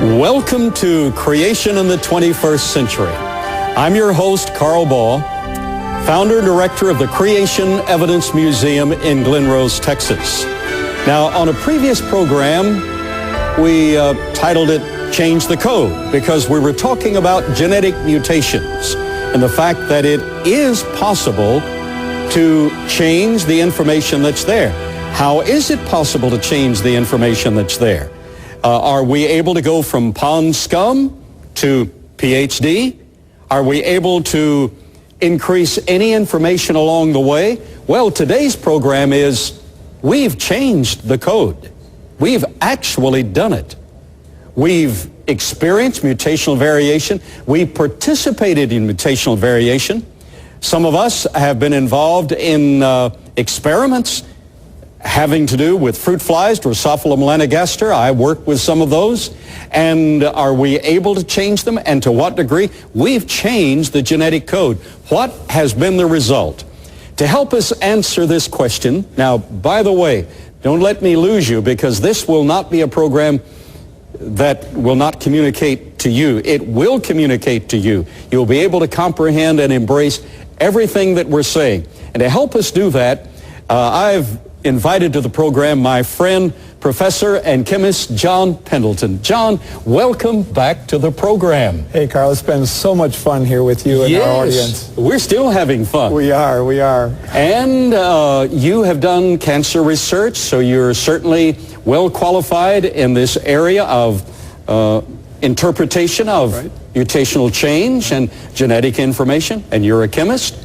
Welcome to Creation in the 21st Century. I'm your host, Carl Baugh, founder and director of the Creation Evidence Museum in Glen Rose, Texas. Now, on a previous program, we titled it Change the Code, because we were talking about genetic mutations and the fact that it is possible to change the information that's there. How is it possible to change the information that's there? Are we able to go from pond scum to PhD? Are we able to increase any information along the way? Well, today's program is we've changed the code. We've actually done it. We've experienced mutational variation. We participated in mutational variation. Some of us have been involved in experiments having to do with fruit flies, Drosophila melanogaster. I work with some of those. And are we able to change them? And to what degree? We've changed the genetic code. What has been the result? To help us answer this question, now, by the way, don't let me lose you, because this will not be a program that will not communicate to you. It will communicate to you. You'll be able to comprehend and embrace everything that we're saying. And to help us do that, I've invited to the program my friend, Professor and chemist John Pendleton. John, welcome back to the program. Hey, Carl, it's been so much fun here with you and our audience. We're still having fun. We are. And you have done cancer research, so you're certainly well qualified in this area of interpretation of mutational change and genetic information, and you're a chemist.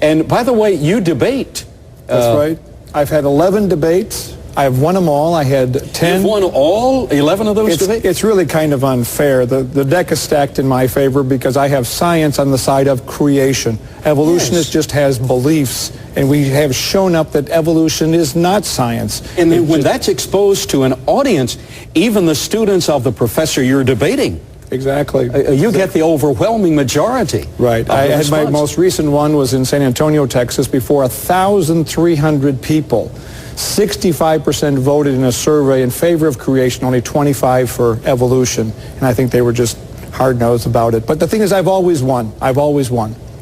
And by the way, you debate. That's right. I've had 11 debates. I've won them all. I had 10. You've won all 11 of those debates? It's really kind of unfair. The deck is stacked in my favor because I have science on the side of creation. Evolutionist just has beliefs, and we have shown up that evolution is not science. And when that's exposed to an audience, even the students of the professor you're debating, exactly. You get the overwhelming majority. Right. I had my most recent one was in San Antonio, Texas, before 1,300 people. 65% voted in a survey in favor of creation, only 25 for evolution. And I think they were just hard-nosed about it. But the thing is, I've always won.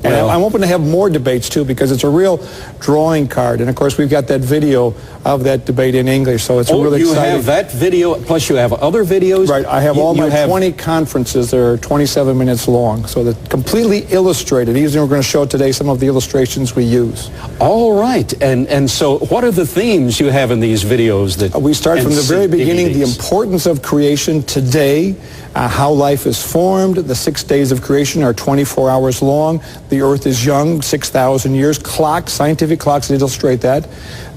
And I'm hoping to have more debates, too, because it's a real drawing card. And, of course, we've got that video of that debate in English, so it's really exciting. You have that video, plus you have other videos? Right. I have all my 20 conferences that are 27 minutes long, so they're completely illustrated. Even we're going to show today some of the illustrations we use. All right. And so what are the themes you have in these videos? That we start from the very beginning, the importance of creation today, how life is formed. The 6 days of creation are 24 hours long. The earth is young, 6,000 years. Clocks, scientific clocks illustrate that.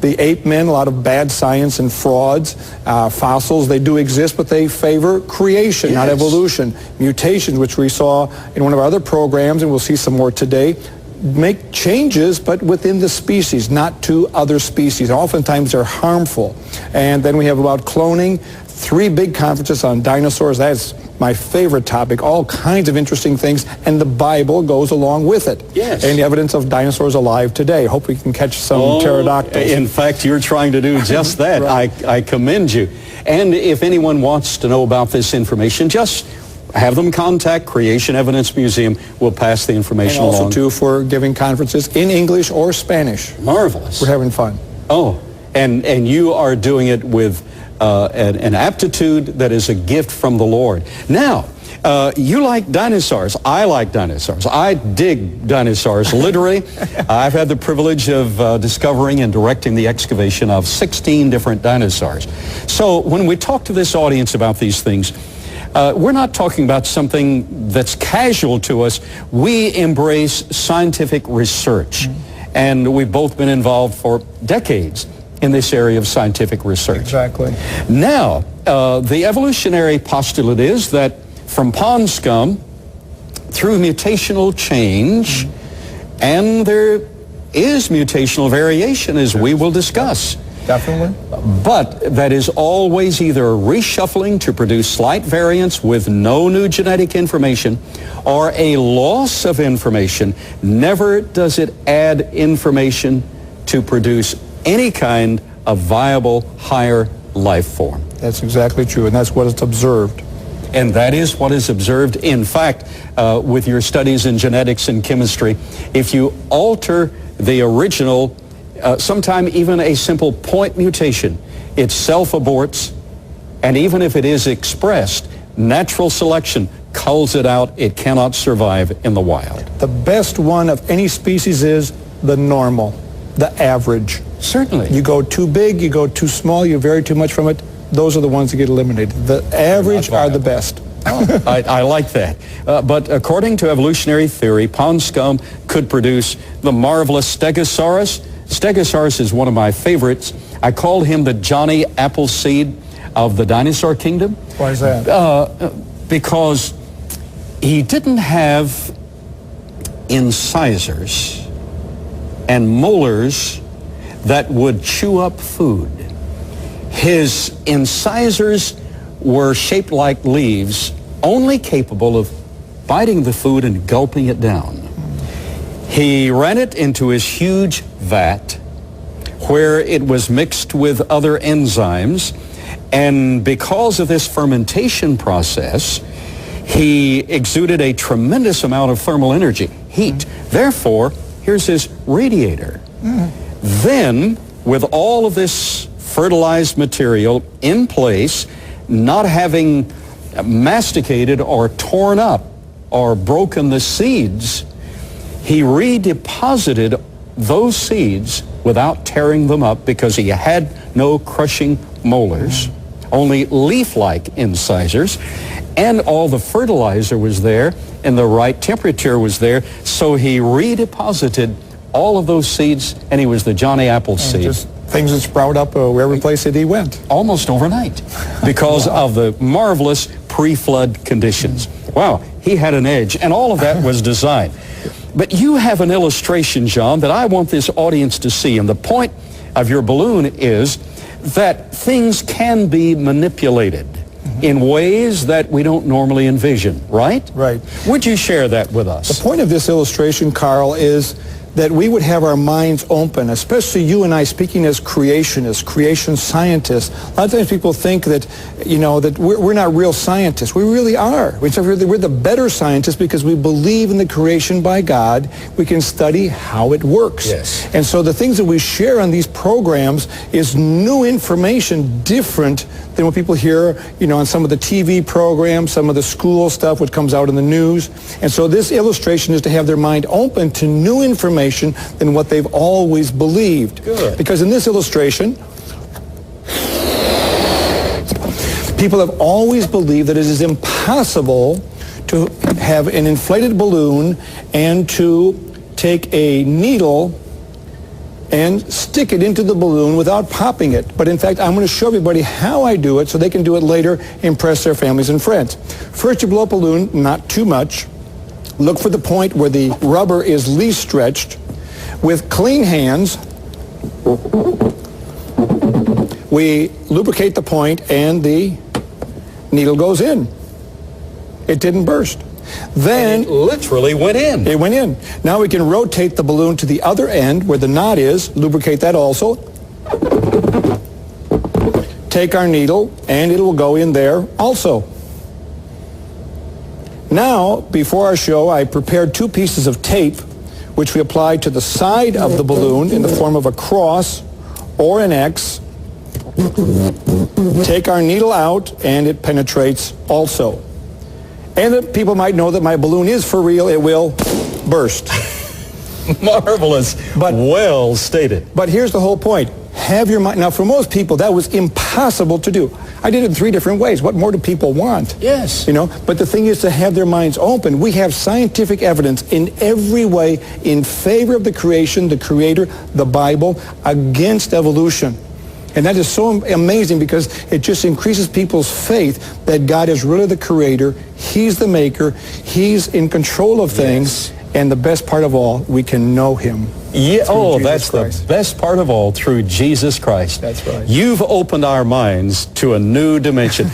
The ape men, a lot of bad science and frauds. Fossils, they do exist, but they favor creation, not evolution. Mutations, which we saw in one of our other programs, and we'll see some more today, make changes, but within the species, not to other species. Oftentimes they're harmful. And then we have about cloning, 3 big conferences on dinosaurs. That's my favorite topic, all kinds of interesting things, and the Bible goes along with it. Yes. And the evidence of dinosaurs alive today. Hope we can catch some pterodactyls. In fact, you're trying to do just that. Right. I commend you. And if anyone wants to know about this information, just have them contact Creation Evidence Museum. We'll pass the information along. And also, too, for giving conferences in English or Spanish. Marvelous. We're having fun. Oh, and you are doing it with an aptitude that is a gift from the Lord. Now, you like dinosaurs. I like dinosaurs. I dig dinosaurs, literally. I've had the privilege of discovering and directing the excavation of 16 different dinosaurs. So when we talk to this audience about these things, we're not talking about something that's casual to us. We embrace scientific research. And we've both been involved for decades in this area of scientific research. Exactly. Now, the evolutionary postulate is that from pond scum through mutational change, and there is mutational variation, as we will discuss. Definitely. But that is always either reshuffling to produce slight variants with no new genetic information, or a loss of information. Never does it add information to produce any kind of viable higher life form. That's exactly true, and that's what it's observed. And that is what is observed. In fact, with your studies in genetics and chemistry, if you alter the original, sometime even a simple point mutation, it self-aborts, and even if it is expressed, natural selection culls it out. It cannot survive in the wild. The best one of any species is the normal, the average. Certainly. You go too big, you go too small, you vary too much from it, those are the ones that get eliminated. The average are the best. I like that. But according to evolutionary theory, pond scum could produce the marvelous Stegosaurus. Stegosaurus is one of my favorites. I called him the Johnny Appleseed of the dinosaur kingdom. Why is that? Because he didn't have incisors and molars that would chew up food. His incisors were shaped like leaves, only capable of biting the food and gulping it down. He ran it into his huge vat where it was mixed with other enzymes, and because of this fermentation process, he exuded a tremendous amount of thermal energy, heat. Therefore, here's his radiator. Then, with all of this fertilized material in place, not having masticated or torn up or broken the seeds, he redeposited those seeds without tearing them up because he had no crushing molars, only leaf-like incisors, and all the fertilizer was there and the right temperature was there, so he redeposited all of those seeds, and he was the Johnny Appleseed. Just things that sprout up wherever place that he went. Almost overnight because of the marvelous pre-flood conditions. Wow, he had an edge, and all of that was designed. But you have an illustration, John, that I want this audience to see, and the point of your balloon is that things can be manipulated in ways that we don't normally envision, right? Right. Would you share that with us? The point of this illustration, Carl, is that we would have our minds open, especially you and I speaking as creationists, creation scientists. A lot of times people think that, that we're not real scientists. We really are. We're the better scientists because we believe in the creation by God. We can study how it works. Yes. And so the things that we share on these programs is new information, different than what people hear, on some of the TV programs, some of the school stuff, what comes out in the news. And so this illustration is to have their mind open to new information than what they've always believed. Good. Because in this illustration, people have always believed that it is impossible to have an inflated balloon and to take a needle and stick it into the balloon without popping it. But in fact, I'm going to show everybody how I do it so they can do it later, impress their families and friends. First, you blow up a balloon, not too much. Look for the point where the rubber is least stretched. With clean hands, we lubricate the point and the needle goes in. It didn't burst. Then it literally went in. It went in. Now we can rotate the balloon to the other end where the knot is, lubricate that also. Take our needle and it will go in there also. Now, before our show, I prepared 2 pieces of tape which we applied to the side of the balloon in the form of a cross or an X. Take our needle out and it penetrates also. And that people might know that my balloon is for real. It will burst. Marvelous, but well stated. But here's the whole point. Have your mind. Now, for most people, that was impossible to do. I did it in 3 different ways. What more do people want? Yes. But the thing is to have their minds open. We have scientific evidence in every way in favor of the creation, the creator, the Bible, against evolution. And that is so amazing because it just increases people's faith that God is really the creator. He's the maker. He's in control of things. Yes. And the best part of all, we can know him. Yeah, that's the best part of all, through Jesus Christ. That's right. You've opened our minds to a new dimension.